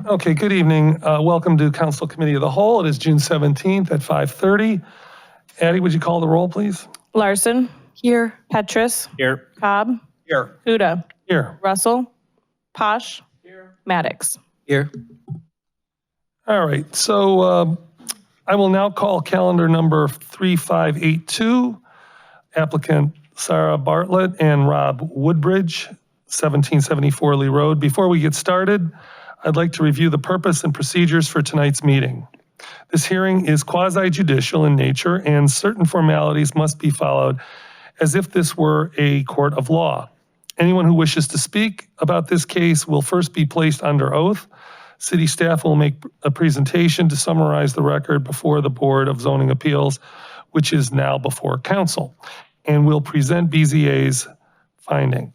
Okay, good evening. Welcome to Council Committee of the Whole. It is June 17th at 5:30. Addie, would you call the roll, please? Larson. Here. Petrus. Here. Cobb. Here. Huda. Here. Russell. Posh. Here. Maddox. Here. All right, so I will now call calendar number 3582, applicant Sarah Bartlett and Rob Woodbridge, 1774 Lee Road. Before we get started, I'd like to review the purpose and procedures for tonight's meeting. This hearing is quasi-judicial in nature and certain formalities must be followed as if this were a court of law. Anyone who wishes to speak about this case will first be placed under oath. City staff will make a presentation to summarize the record before the Board of Zoning Appeals, which is now before council, and will present BZA's finding.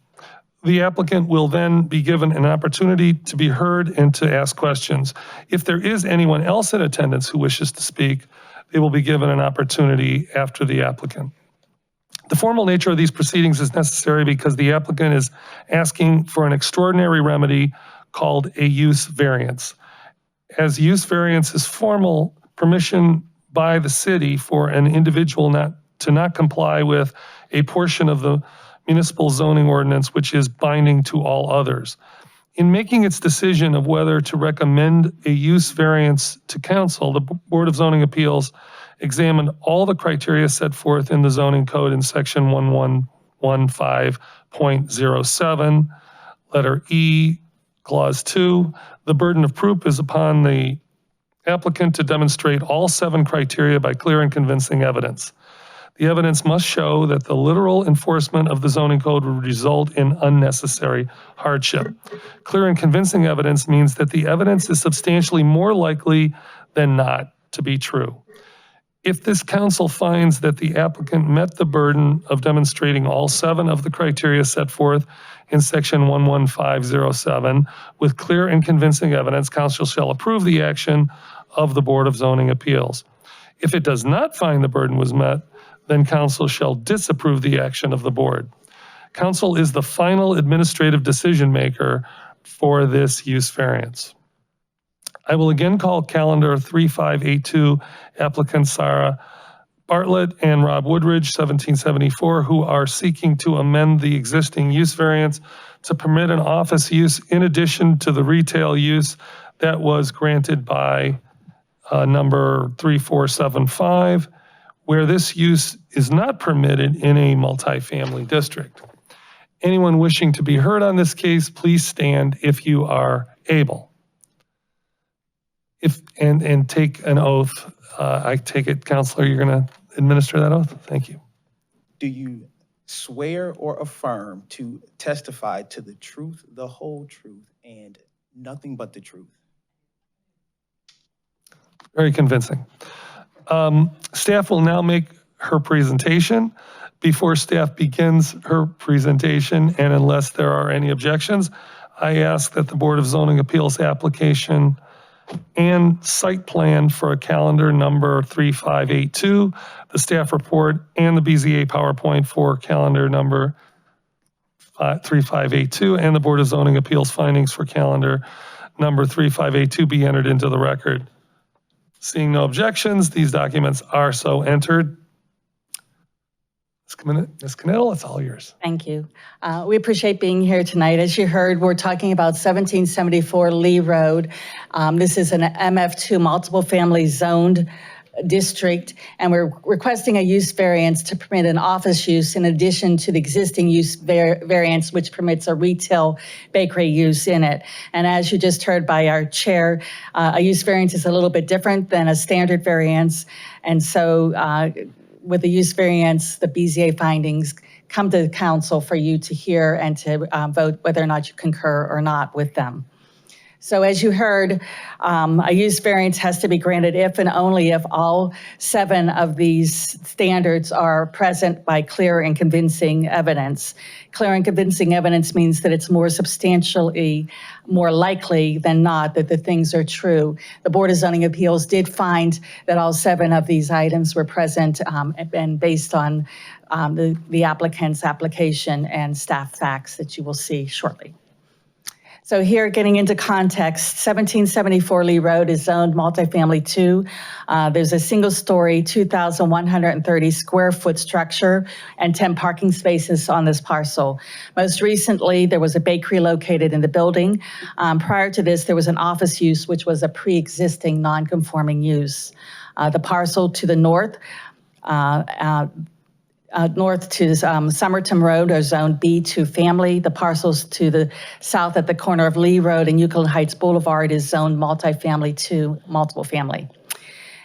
The applicant will then be given an opportunity to be heard and to ask questions. If there is anyone else in attendance who wishes to speak, they will be given an opportunity after the applicant. The formal nature of these proceedings is necessary because the applicant is asking for an extraordinary remedy called a use variance. As use variance is formal permission by the city for an individual not comply with a portion of the municipal zoning ordinance, which is binding to all others. In making its decision of whether to recommend a use variance to council, the Board of Zoning Appeals examined all the criteria set forth in the zoning code in section 1115.07, letter E, clause 2. The burden of proof is upon the applicant to demonstrate all 7 criteria by clear and convincing evidence. The evidence must show that the literal enforcement of the zoning code would result in unnecessary hardship. Clear and convincing evidence means that the evidence is substantially more likely than not to be true. If this council finds that the applicant met the burden of demonstrating all 7 of the criteria set forth in section 11507 with clear and convincing evidence, council shall approve the action of the Board of Zoning Appeals. If it does not find the burden was met, then council shall disapprove the action of the board. Council is the final administrative decision maker for this use variance. I will again call calendar 3582 applicants Sarah Bartlett and Rob Woodbridge, 1774, who are seeking to amend the existing use variance to permit an office use in addition to the retail use that was granted by number 3475, where this use is not permitted in a multifamily district. Anyone wishing to be heard on this case, please stand if you are able. And take an oath. I take it, Counselor, you're going to administer that oath? Thank you. Do you swear or affirm to testify to the truth, the whole truth, and nothing but the truth? Very convincing. Staff will now make her presentation. Before staff begins her presentation, and unless there are any objections, I ask that the Board of Zoning Appeals application and site plan for a calendar number 3582, the staff report, and the BZA PowerPoint for calendar number 3582, and the Board of Zoning Appeals findings for calendar number 3582 be entered into the record. Seeing no objections, these documents are so entered. Ms. Cannell, it's all yours. Thank you. We appreciate being here tonight. As you heard, we're talking about 1774 Lee Road. This is an MF2 multiple family zoned district, and we're requesting a use variance to permit an office use in addition to the existing use variance, which permits a retail bakery use in it. And as you just heard by our chair, a use variance is a little bit different than a standard variance. And so with the use variance, the BZA findings come to the council for you to hear and to vote whether or not you concur or not with them. So as you heard, a use variance has to be granted if and only if all 7 of these standards are present by clear and convincing evidence. Clear and convincing evidence means that it's more substantially more likely than not that the things are true. The Board of Zoning Appeals did find that all 7 of these items were present and based on the applicant's application and staff facts that you will see shortly. So here, getting into context, 1774 Lee Road is zoned multifamily 2. There's a single-story, 2,130 square foot structure and 10 parking spaces on this parcel. Most recently, there was a bakery located in the building. Prior to this, there was an office use, which was a pre-existing non-conforming use. The parcel to the north, north to Somerton Road are zoned B2 family. The parcels to the south at the corner of Lee Road and Euclid Heights Boulevard is zoned multifamily 2, multiple family.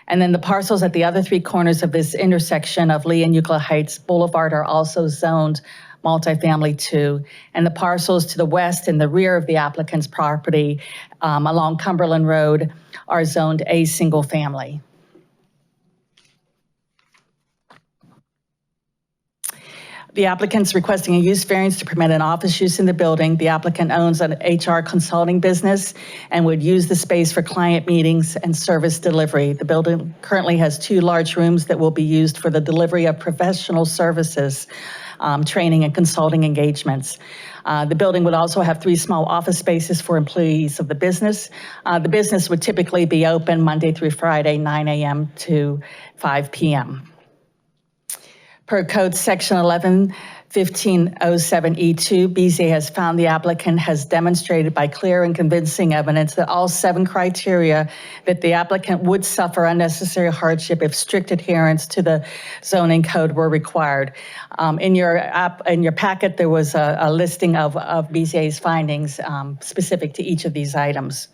And then the parcels at the other 3 corners of this intersection of Lee and Euclid Heights Boulevard are also zoned multifamily 2. And the parcels to the west and the rear of the applicant's property along Cumberland Road are zoned A single family. The applicant's requesting a use variance to permit an office use in the building. The applicant owns an HR consulting business and would use the space for client meetings and service delivery. The building currently has 2 large rooms that will be used for the delivery of professional services, training and consulting engagements. The building would also have 3 small office spaces for employees of the business. The business would typically be open Monday through Friday, 9 a.m. to 5 p.m. Per code section 11-1507E2, BZA has found the applicant has demonstrated by clear and convincing evidence that all 7 criteria that the applicant would suffer unnecessary hardship if strict adherence to the zoning code were required. In your packet, there was a listing of BZA's findings specific to each of these items.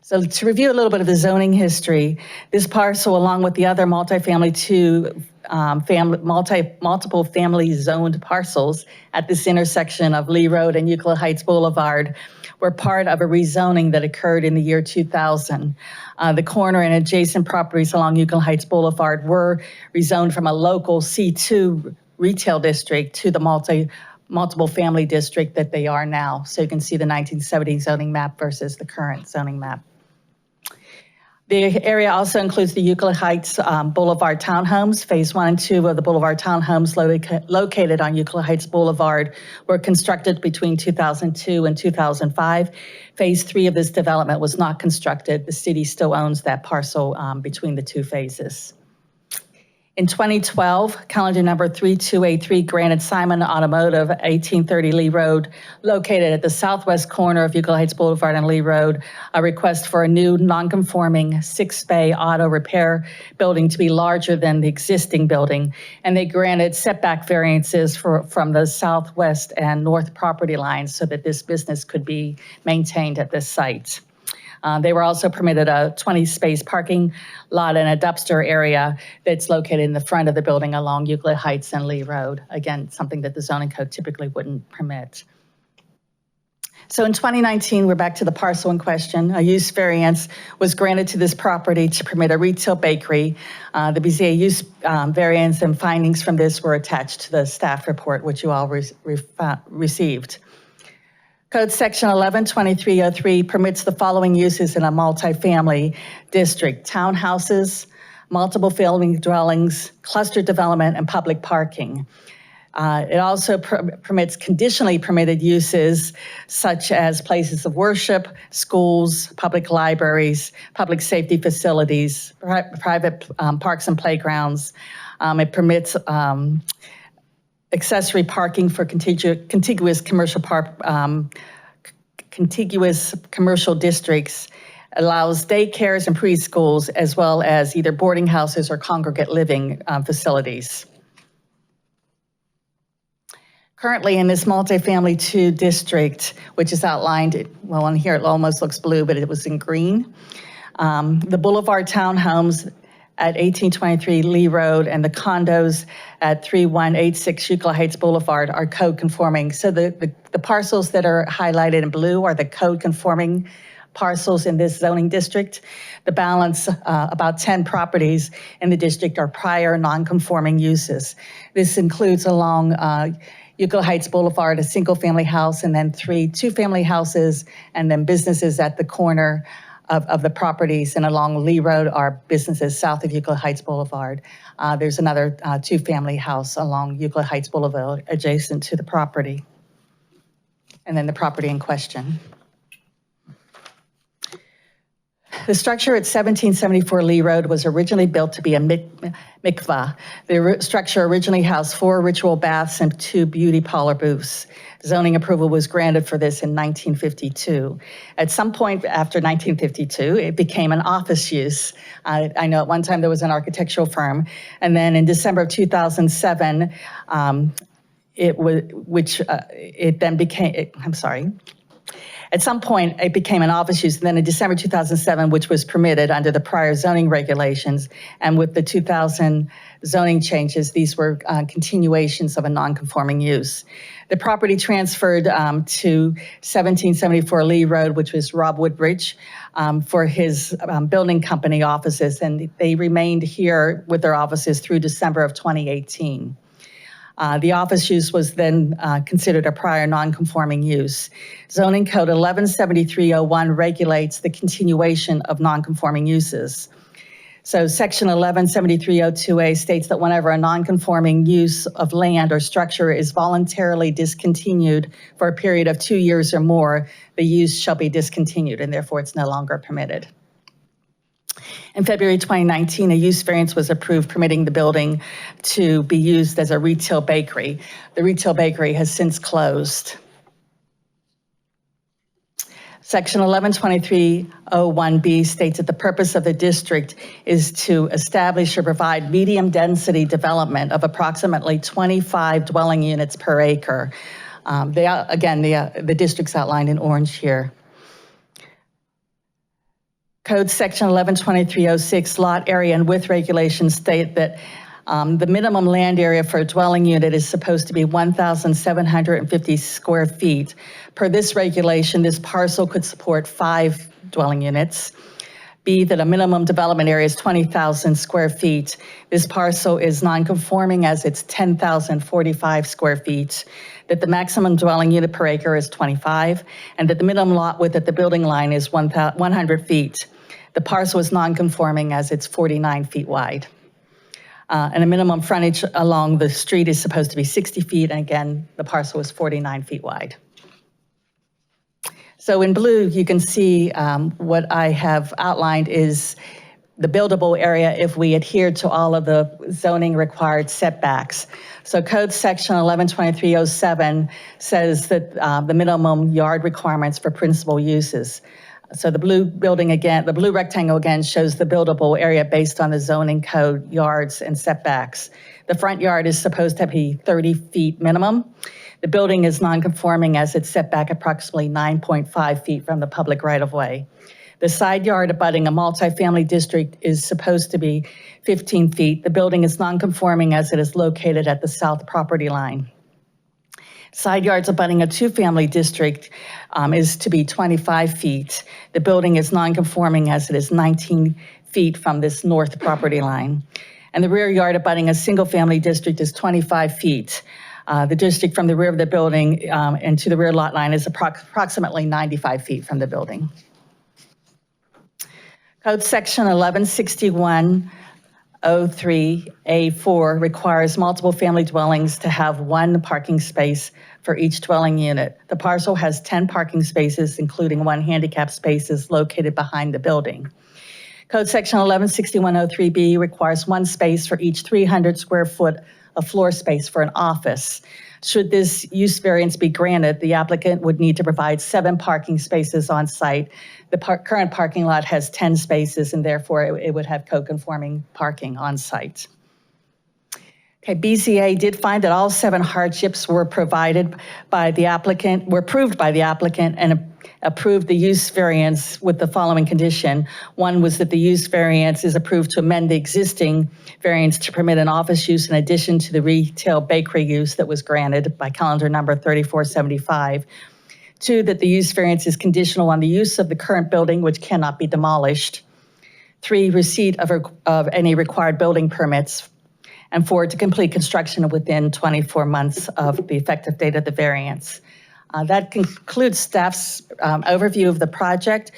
So to review a little bit of the zoning history, this parcel, along with the other multifamily 2 multiple family zoned parcels at this intersection of Lee Road and Euclid Heights Boulevard, were part of a rezoning that occurred in the year 2000. The corner and adjacent properties along Euclid Heights Boulevard were rezoned from a local C2 retail district to the multiple family district that they are now. So you can see the 1970 zoning map versus the current zoning map. The area also includes the Euclid Heights Boulevard townhomes. Phase 1 and 2 of the Boulevard townhomes located on Euclid Heights Boulevard were constructed between 2002 and 2005. Phase 3 of this development was not constructed. The city still owns that parcel between the 2 phases. In 2012, calendar number 3283 granted Simon Automotive, 1830 Lee Road, located at the southwest corner of Euclid Heights Boulevard and Lee Road, a request for a new non-conforming 6-bay auto repair building to be larger than the existing building. And they granted setback variances from the southwest and north property lines so that this business could be maintained at this site. They were also permitted a 20-space parking lot and a dumpster area that's located in the front of the building along Euclid Heights and Lee Road. Again, something that the zoning code typically wouldn't permit. So in 2019, we're back to the parcel in question. A use variance was granted to this property to permit a retail bakery. The BZA use variance and findings from this were attached to the staff report, which you all received. Code section 11-2303 permits the following uses in a multifamily district: townhouses, multiple family dwellings, cluster development, and public parking. It also permits conditionally permitted uses such as places of worship, schools, public libraries, public safety facilities, private parks and playgrounds. It permits accessory parking for contiguous commercial districts, allows daycares and preschools, as well as either boarding houses or congregate living facilities. Currently in this multifamily 2 district, which is outlined, well, on here it almost looks blue, but it was in green. The Boulevard townhomes at 1823 Lee Road and the condos at 3186 Euclid Heights Boulevard are code conforming. So the parcels that are highlighted in blue are the code conforming parcels in this zoning district. The balance, about 10 properties in the district, are prior non-conforming uses. This includes along Euclid Heights Boulevard, a single family house, and then 3 2-family houses, and then businesses at the corner of the properties, and along Lee Road are businesses south of Euclid Heights Boulevard. There's another 2-family house along Euclid Heights Boulevard adjacent to the property. and then the property in question. The structure at 1774 Lee Road was originally built to be a mikvah. The structure originally housed 4 ritual baths and 2 beauty parlor booths. Zoning approval was granted for this in 1952. At some point after 1952, it became an office use. I know at one time there was an architectural firm, and then in December of 2007, At some point, it became an office use, and then in December 2007, which was permitted under the prior zoning regulations, and with the 2000 zoning changes, these were continuations of a non-conforming use. The property transferred to 1774 Lee Road, which was Rob Woodbridge, for his building company offices, and they remained here with their offices through December of 2018. The office use was then considered a prior non-conforming use. Zoning Code 117301 regulates the continuation of non-conforming uses. So Section 117302A states that whenever a non-conforming use of land or structure is voluntarily discontinued for a period of 2 years or more, the use shall be discontinued, and therefore it's no longer permitted. In February 2019, a use variance was approved permitting the building to be used as a retail bakery. The retail bakery has since closed. Section 112301B states that the purpose of the district is to establish or provide medium density development of approximately 25 dwelling units per acre. The district's outlined in orange here. Code Section 112306 lot area and width regulations state that the minimum land area for a dwelling unit is supposed to be 1,750 square feet. Per this regulation, this parcel could support 5 dwelling units. B, that a minimum development area is 20,000 square feet. This parcel is non-conforming as it's 10,045 square feet. That the maximum dwelling unit per acre is 25, and that the minimum lot width at the building line is 100 feet. The parcel is non-conforming as it's 49 feet wide. And a minimum frontage along the street is supposed to be 60 feet, and again, the parcel is 49 feet wide. So in blue, you can see what I have outlined is the buildable area if we adhere to all of the zoning required setbacks. So Code Section 112307 says that the minimum yard requirements for principal uses. So the blue building again, the blue rectangle again shows the buildable area based on the zoning code yards and setbacks. The front yard is supposed to be 30 feet minimum. The building is non-conforming as it's set back approximately 9.5 feet from the public right-of-way. The side yard abutting a multifamily district is supposed to be 15 feet. The building is non-conforming as it is located at the south property line. Side yards abutting a 2-family district is to be 25 feet. The building is non-conforming as it is 19 feet from this north property line. And the rear yard abutting a single-family district is 25 feet. The district from the rear of the building and to the rear lot line is approximately 95 feet from the building. Code Section 116103A4 requires multiple family dwellings to have 1 parking space for each dwelling unit. The parcel has 10 parking spaces, including 1 handicap space located behind the building. Code Section 116103B requires 1 space for each 300 square foot of floor space for an office. Should this use variance be granted, the applicant would need to provide 7 parking spaces on site. The current parking lot has 10 spaces, and therefore it would have code-conforming parking on site. Okay, BZA did find that all 7 hardships were provided by the applicant, were approved by the applicant, and approved the use variance with the following condition. One was that the use variance is approved to amend the existing variance to permit an office use in addition to the retail bakery use that was granted by calendar number 3475. 2, that the use variance is conditional on the use of the current building, which cannot be demolished. 3, receipt of any required building permits. And 4, to complete construction within 24 months of the effective date of the variance. That concludes staff's overview of the project.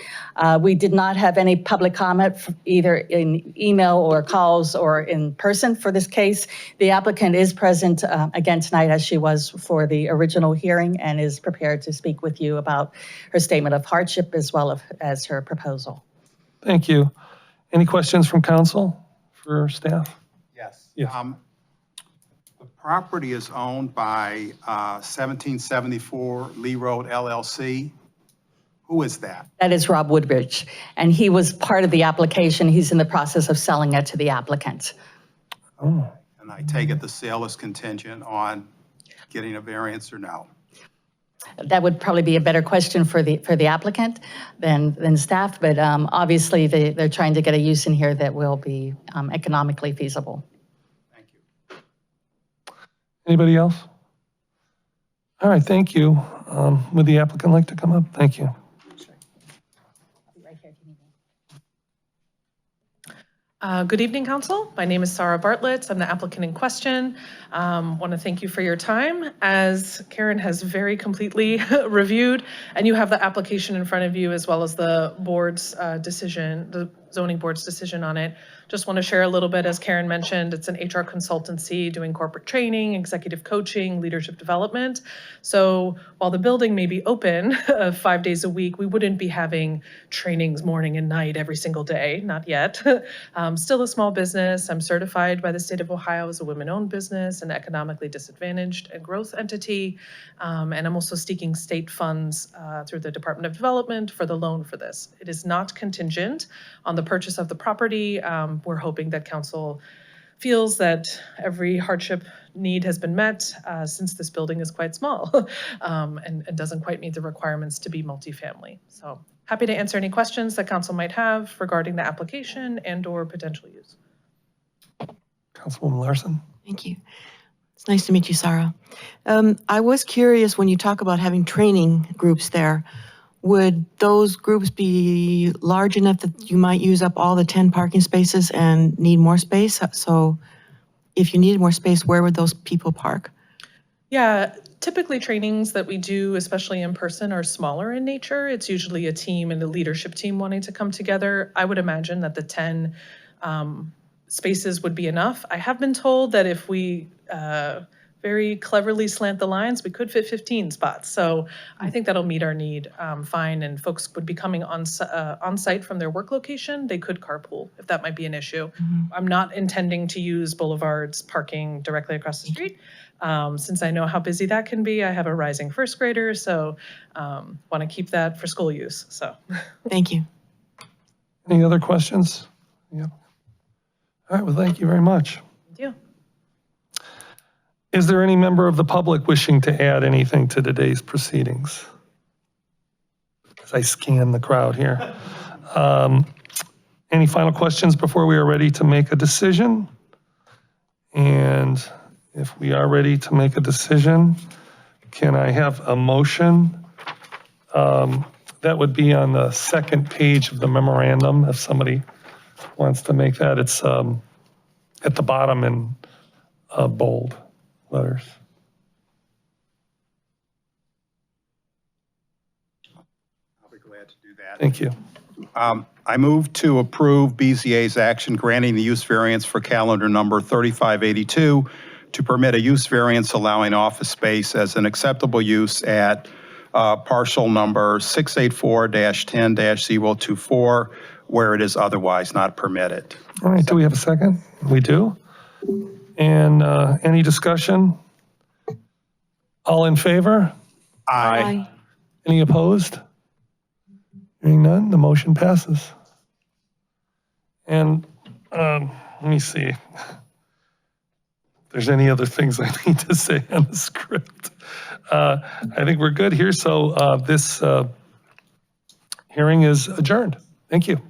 We did not have any public comment either in email or calls or in person for this case. The applicant is present again tonight as she was for the original hearing and is prepared to speak with you about her statement of hardship as well as her proposal. Thank you. Any questions from council for staff? Yes. Yes. The property is owned by 1774 Lee Road LLC. Who is that? That is Rob Woodbridge, and he was part of the application. He's in the process of selling it to the applicant. Oh, And I take it the sale is contingent on getting a variance or no? That would probably be a better question for the applicant than staff, but obviously they're trying to get a use in here that will be economically feasible. Thank you. anybody else? All right, thank you. Would the applicant like to come up? Thank you. Good evening, Council. My name is Sarah Bartlett. I'm the applicant in question. Want to thank you for your time. As Karen has very completely reviewed, and you have the application in front of you as well as the board's decision, the zoning board's decision on it. Just want to share a little bit, as Karen mentioned, it's an HR consultancy doing corporate training, executive coaching, leadership development. So while the building may be open 5 days a week, we wouldn't be having trainings morning and night every single day, not yet. Still a small business. I'm certified by the state of Ohio as a women-owned business, an economically disadvantaged and growth entity. And I'm also seeking state funds through the Department of Development for the loan for this. It is not contingent on the purchase of the property. We're hoping that council feels that every hardship need has been met since this building is quite small and doesn't quite meet the requirements to be multifamily. So happy to answer any questions that council might have regarding the application and or potential use. Councilwoman Larson? Thank you. It's nice to meet you, Sarah. I was curious, when you talk about having training groups there, would those groups be large enough that you might use up all the 10 parking spaces and need more space? So if you needed more space, where would those people park? Yeah, typically trainings that we do, especially in person, are smaller in nature. It's usually a team and a leadership team wanting to come together. I would imagine that the 10 spaces would be enough. I have been told that if we very cleverly slant the lines, we could fit 15 spots. So I think that'll meet our need fine, and folks would be coming on site from their work location. They could carpool if that might be an issue. I'm not intending to use Boulevard's parking directly across the street. Since I know how busy that can be, I have a rising first grader, so want to keep that for school use, so. Thank you. Any other questions? Yeah. All right, well, thank you very much. Thank you. Is there any member of the public wishing to add anything to today's proceedings? As I scan the crowd here. Any final questions before we are ready to make a decision? And if we are ready to make a decision, can I have a motion? That would be on the second page of the memorandum, if somebody wants to make that. It's at the bottom in bold letters. I'll be glad to do that. Thank you. I move to approve BZA's action granting the use variance for calendar number 3582 to permit a use variance allowing office space as an acceptable use at parcel number 684-10-024, where it is otherwise not permitted. All right, do we have a second? We do. And any discussion? All in favor? Aye. Any opposed? Hearing none, the motion passes. And let me see if there's any other things I need to say on the script. I think we're good here. So this hearing is adjourned. Thank you.